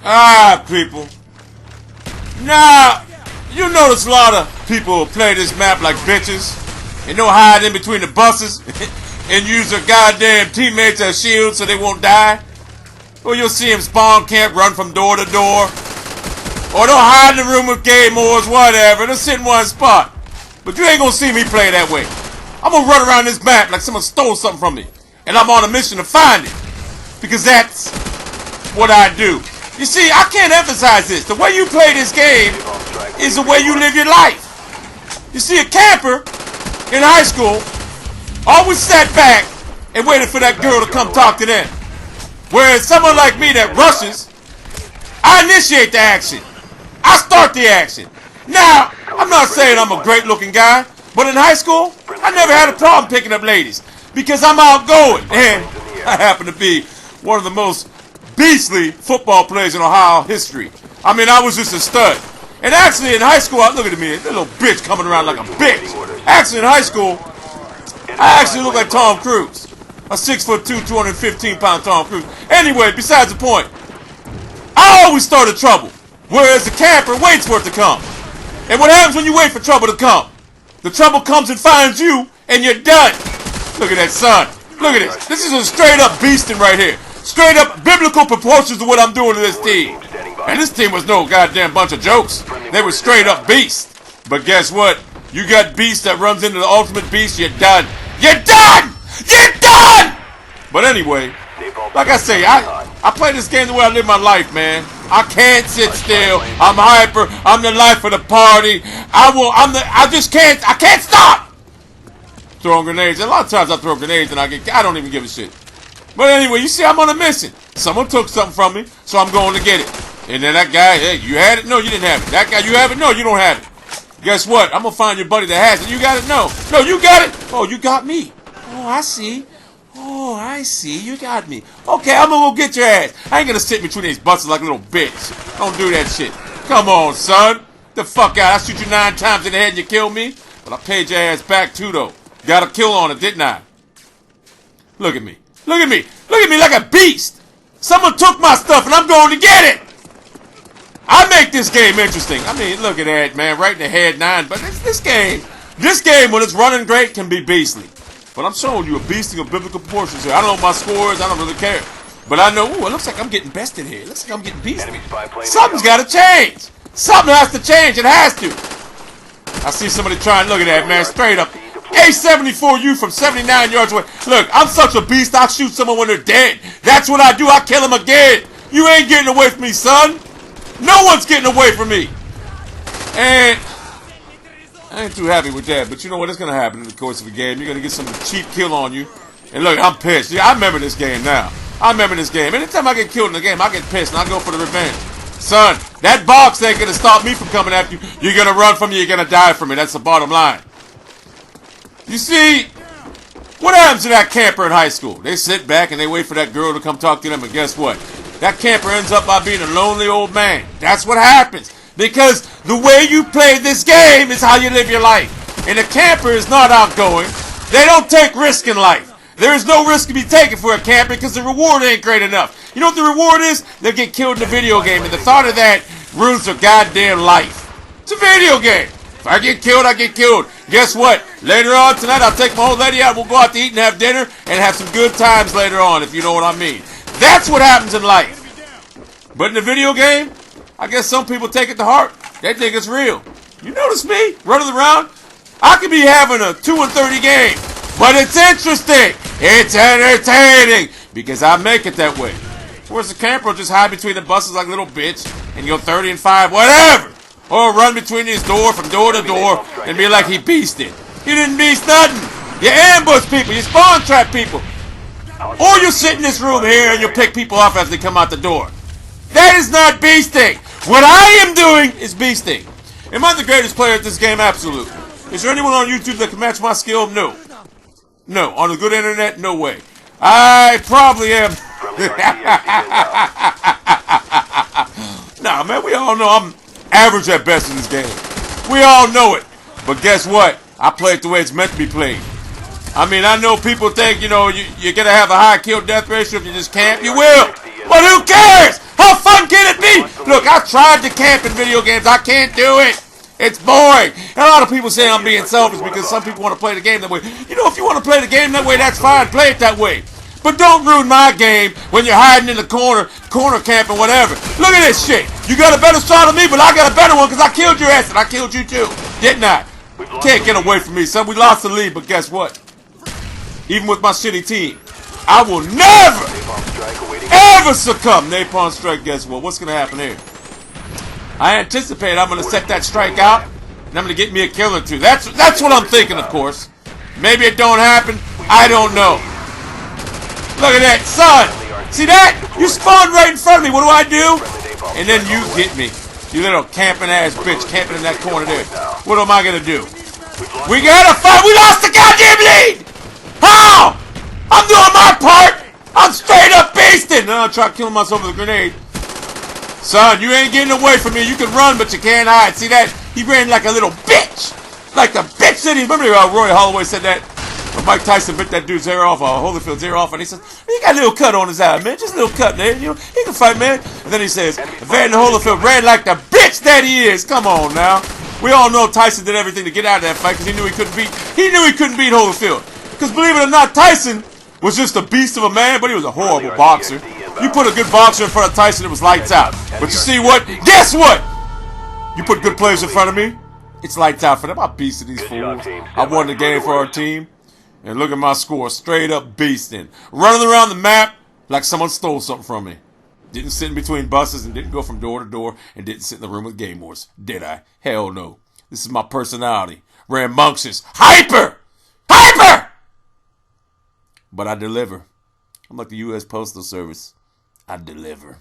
Ah, people. Now, you notice a lot of people play this map like bitches and don't hide in between the buses and use their goddamn teammates as shields so they won't die. Or you'll see them spawn camp, run from door to door. Or they'll hide in the room with game moors, whatever. They'll sit in one spot. But you ain't gonna see me play that way. I'm gonna run around this map like someone stole something from me. And I'm on a mission to find it. Because that's what I do. You see, I can't emphasize this. The way you play this game is the way you live your life. You see, a camper in high school always sat back and waited for that girl to come talk to them. Whereas someone like me that rushes, I initiate the action. I start the action. Now, I'm not saying I'm a great looking guy, but in high school, I never had a problem picking up ladies because I'm outgoing. And I happen to be one of the most beastly football players in Ohio history. I mean, I was just a stud. And actually in high school, look at me, that little bitch coming around like a bitch. Actually in high school, I actually look like Tom Cruise. A 6'2", 215-pound Tom Cruise. Anyway, besides the point, I always start a trouble, whereas the camper waits for it to come. And what happens when you wait for trouble to come? The trouble comes and finds you, and you're done. Look at that sun. Look at this. This is a straight-up beasting right here. Straight up biblical proportions of what I'm doing to this team. And this team was no goddamn bunch of jokes. They were straight up beasts. But guess what? You got beast that runs into the ultimate beast, you're done. You're done! You're done! But anyway, like I say, I play this game the way I live my life, man. I can't sit still. I'm hyper. I'm the life of the party. I can't stop throwing grenades. And a lot of times I throw grenades and I don't even give a shit. But anyway, you see, I'm on a mission. Someone took something from me, so I'm going to get it. And then that guy, hey, you had it? No, you didn't have it. That guy, you have it? No, you don't have it. Guess what? I'm going to find your buddy that has it. You got it? No. No, you got it? Oh, you got me. Oh, I see. Oh, I see. You got me. Okay, I'm going to go get your ass. I ain't going to sit between these buses like a little bitch. Don't do that shit. Come on, son. The fuck out. I shoot you 9 times in the head and you kill me? But I paid your ass back too, though. Got a kill on it, didn't I? Look at me. Look at me. Look at me like a beast. Someone took my stuff and I'm going to get it. I make this game interesting. I mean, look at that, man. Right in the head 9. But this game, when it's running great, can be beastly. But I'm showing you a beasting of biblical proportions here. I don't know my scores. I don't really care. But I know, ooh, it looks like I'm getting bested here. It looks like I'm getting beasted. Something's got to change. Something has to change. It has to. I see somebody trying. Look at that, man. Straight up. A74U from 79 yards away. Look, I'm such a beast, I shoot someone when they're dead. That's what I do. I kill them again. You ain't getting away from me, son. No one's getting away from me. And I ain't too happy with that. But you know what? It's going to happen in the course of the game. You're going to get some cheap kill on you. And look, I'm pissed. Yeah, I remember this game now. I remember this game. Anytime I get killed in the game, I get pissed and I go for the revenge. Son, that box ain't going to stop me from coming after you. You're going to run from me. You're going to die from me. That's the bottom line. You see, what happens to that camper in high school? They sit back and they wait for that girl to come talk to them, and guess what? That camper ends up by being a lonely old man. That's what happens. Because the way you play this game is how you live your life. And a camper is not outgoing. They don't take risk in life. There is no risk to be taken for a camper because the reward ain't great enough. You know what the reward is? They'll get killed in a video game, and the thought of that ruins their goddamn life. It's a video game. If I get killed, I get killed. Guess what? Later on tonight, I'll take my old lady out. We'll go out to eat and have dinner and have some good times later on, if you know what I mean. That's what happens in life. But in the video game, I guess some people take it to heart. They think it's real. You notice me running around? I could be having a 2-30 game, but it's interesting. It's entertaining because I make it that way. Whereas the camper will just hide between the buses like a little bitch and go 30-5, whatever. Or run between his door from door to door and be like he beasted. You didn't beast nothing. You ambush people. You spawn trap people. Or you sit in this room here and you pick people off as they come out the door. That is not beasting. What I am doing is beasting. Am I the greatest player at this game? Absolutely. Is there anyone on YouTube that can match my skill? No. No. On the good internet? No way. I probably am. Nah, man, we all know I'm average at best in this game. We all know it. But guess what? I play it the way it's meant to be played. I mean, I know people think, you know, you're going to have a high kill death ratio if you just camp. You will. But who cares? How fun can it be? Look, I tried to camp in video games. I can't do it. It's boring. And a lot of people say I'm being selfish because some people want to play the game that way. You know, if you want to play the game that way, that's fine. Play it that way. But don't ruin my game when you're hiding in the corner camping, whatever. Look at this shit. You got a better shot than me, but I got a better one because I killed your ass and I killed you too. Didn't I? Can't get away from me, son. We lost the lead, but guess what? Even with my shitty team, I will never, ever succumb. Napalm strike, guess what? What's going to happen here? I anticipate I'm going to set that strike out, and I'm going to get me a kill or two. That's what I'm thinking, of course. Maybe it don't happen. I don't know. Look at that, son. See that? You spawned right in front of me. What do I do? And then you get me. You little camping ass bitch camping in that corner there. What am I going to do? We got to fight. We lost the goddamn lead. How? I'm doing my part. I'm straight up beasting. Now I'll try killing myself with a grenade. Son, you ain't getting away from me. You can run, but you can't hide. See that? He ran like a little bitch. Like the bitch that he... Remember Roy Holloway said that? When Mike Tyson bit that dude's hair off, Holyfield's hair off, and he says, he got a little cut on his eye, man. Just a little cut there. You know, he can fight, man. And then he says, Evander Holyfield ran like the bitch that he is. Come on now. We all know Tyson did everything to get out of that fight because he knew he couldn't beat Holyfield. Because believe it or not, Tyson was just a beast of a man, but he was a horrible boxer. You put a good boxer in front of Tyson, it was lights out. But you see what? Guess what? You put good players in front of me, it's lights out for them. I beasted these fools. I won the game for our team. And look at my score, straight up beasting. Running around the map like someone stole something from me. Didn't sit in between buses and didn't go from door to door and didn't sit in the room with game wars. Did I? Hell no. This is my personality. Rambunctious. Hyper! Hyper! But I deliver. I'm like the U.S. Postal Service. I deliver.